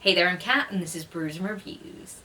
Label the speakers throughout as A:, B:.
A: Hey there, I'm Kat, and this is Brews and Reviews.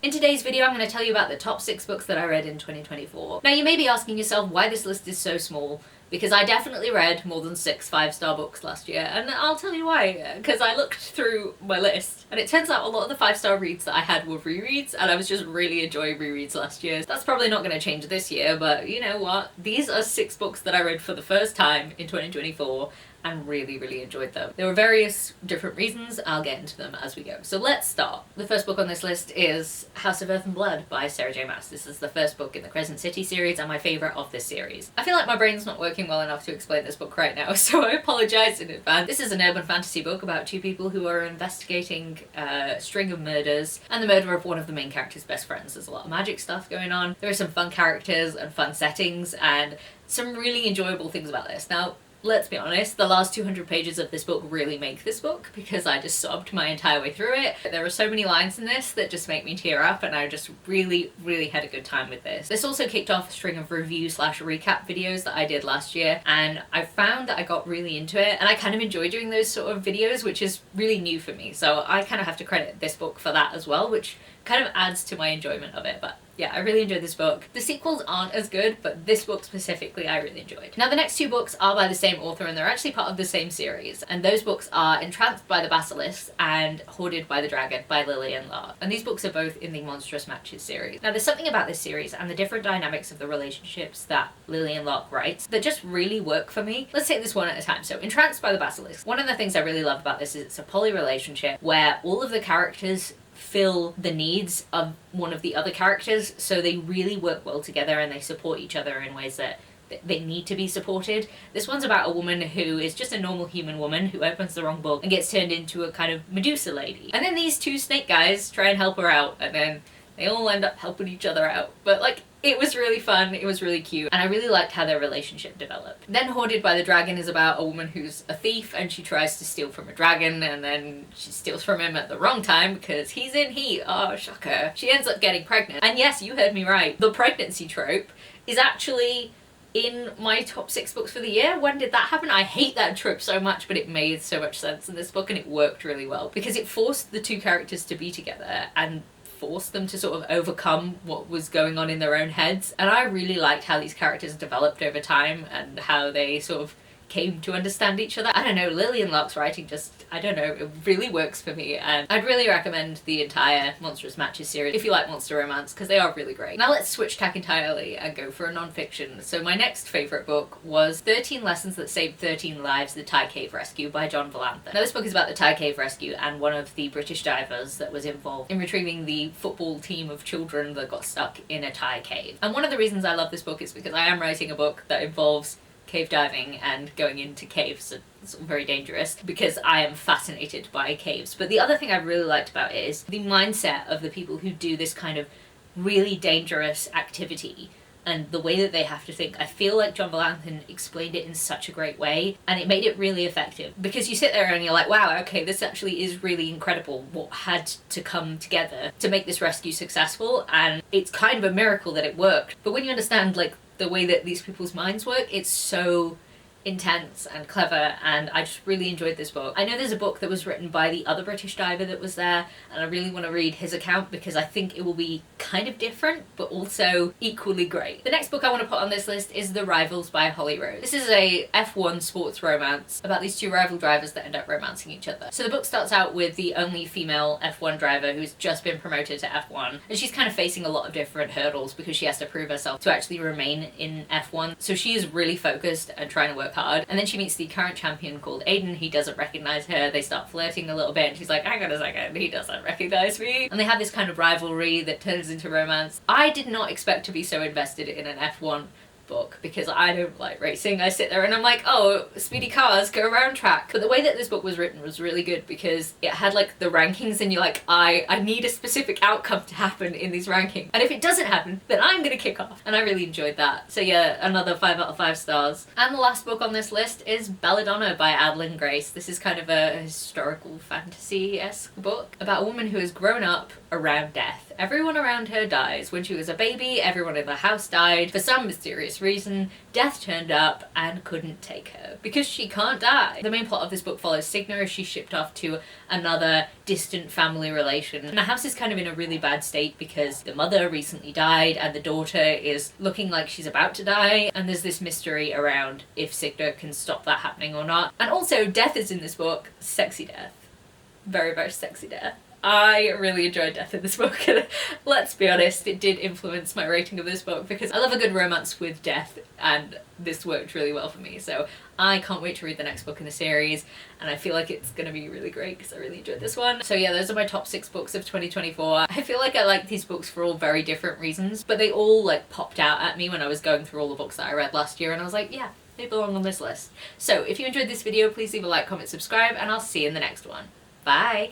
A: In today's video, I'm going to tell you about the top 6 books that I read in 2024. Now, you may be asking yourself why this list is so small, because I definitely read more than 6 5-star books last year, and I'll tell you why, because I looked through my list, and it turns out a lot of the 5-star reads that I had were rereads, and I was just really enjoying rereads last year. That's probably not going to change this year, but you know what? These are 6 books that I read for the first time in 2024, and really enjoyed them. There were various different reasons. I'll get into them as we go. So let's start. The first book on this list is House of Earth and Blood by Sarah J Maas. This is the first book in the Crescent City series and my favourite of this series. I feel like my brain's not working well enough to explain this book right now, so I apologise in advance. This is an urban fantasy book about 2 people who are investigating a string of murders and the murder of one of the main character's best friends. There's a lot of magic stuff going on. There are some fun characters and fun settings and some really enjoyable things about this. Now, let's be honest, the last 200 pages of this book really make this book because I just sobbed my entire way through it. There are so many lines in this that just make me tear up, and I just really had a good time with this. This also kicked off a string of review/recap videos that I did last year, and I found that I got really into it, and I kind of enjoy doing those sort of videos, which is really new for me. So I kind of have to credit this book for that as well, which kind of adds to my enjoyment of it. But yeah, I really enjoyed this book. The sequels aren't as good, but this book specifically I really enjoyed. Now, the next 2 books are by the same author, and they're actually part of the same series. And those books are Entranced by the Basilisk and Hoarded by the Dragon by Lillian Lark. And these books are both in the Monstrous Matches series. Now, there's something about this series and the different dynamics of the relationships that Lillian Lark writes that just really work for me. Let's take this one at a time. So, Entranced by the Basilisk. One of the things I really love about this is it's a poly relationship where all of the characters fill the needs of one of the other characters, so they really work well together and they support each other in ways that they need to be supported. This one's about a woman who is just a normal human woman who opens the wrong book and gets turned into a kind of Medusa lady. And then these 2 snake guys try and help her out, and then they all end up helping each other out. But like, it was really fun, it was really cute, and I really liked how their relationship developed. Then Hoarded by the Dragon is about a woman who's a thief and she tries to steal from a dragon, and then she steals from him at the wrong time because he's in heat. Oh, shocker. She ends up getting pregnant. And yes, you heard me right. The pregnancy trope is actually in my top 6 books for the year. When did that happen? I hate that trope so much, but it made so much sense in this book, and it worked really well because it forced the 2 characters to be together and forced them to sort of overcome what was going on in their own heads. And I really liked how these characters developed over time and how they sort of came to understand each other. I don't know, Lillian Lark's writing just, I don't know, it really works for me, and I'd really recommend the entire Monstrous Matches series if you like monster romance, because they are really great. Now let's switch tack entirely and go for a non-fiction. So my next favourite book was 13 Lessons That Saved 13 Lives, The Thai Cave Rescue by John Valanthan. Now this book is about the Thai Cave Rescue and one of the British divers that was involved in retrieving the football team of children that got stuck in a Thai cave. And one of the reasons I love this book is because I am writing a book that involves cave diving and going into caves. It's very dangerous because I am fascinated by caves. But the other thing I really liked about it is the mindset of the people who do this kind of really dangerous activity and the way that they have to think. I feel like John Valanthan explained it in such a great way, and it made it really effective because you sit there and you're like, wow, okay, this actually is really incredible what had to come together to make this rescue successful, and it's kind of a miracle that it worked. But when you understand like the way that these people's minds work, it's so intense and clever, and I just really enjoyed this book. I know there's a book that was written by the other British diver that was there, and I really want to read his account because I think it will be kind of different but also equally great. The next book I want to put on this list is The Rivals by Holly Rose. This is a F1 sports romance about these 2 rival drivers that end up romancing each other. So the book starts out with the only female F1 driver who's just been promoted to F1, and she's kind of facing a lot of different hurdles because she has to prove herself to actually remain in F1. So she is really focused and trying to work hard, and then she meets the current champion called Aiden. He doesn't recognize her. They start flirting a little bit, and she's like, hang on a second, he doesn't recognize me. And they have this kind of rivalry that turns into romance. I did not expect to be so invested in an F1 book because I don't like racing. I sit there and I'm like, oh, speedy cars go around track. But the way that this book was written was really good because it had like the rankings, and you're like, I need a specific outcome to happen in these rankings, and if it doesn't happen then I'm gonna kick off. And I really enjoyed that. So yeah, another 5 out of 5 stars. And the last book on this list is Belladonna by Adeline Grace. This is kind of a historical fantasy-esque book about a woman who has grown up around death. Everyone around her dies. When she was a baby, everyone in the house died. For some mysterious reason, death turned up and couldn't take her, because she can't die. The main plot of this book follows Signa as she's shipped off to another distant family relation. And the house is kind of in a really bad state because the mother recently died and the daughter is looking like she's about to die, and there's this mystery around if Signa can stop that happening or not. And also, death is in this book. Sexy death. Very, very sexy death. I really enjoyed death in this book, and let's be honest, it did influence my rating of this book because I love a good romance with death, and this worked really well for me. So I can't wait to read the next book in the series, and I feel like it's gonna be really great because I really enjoyed this one. So yeah, those are my top 6 books of 2024. I feel like I like these books for all very different reasons, but they all like popped out at me when I was going through all the books that I read last year, and I was like, yeah, they belong on this list. So if you enjoyed this video, please leave a like, comment, subscribe, and I'll see you in the next one. Bye!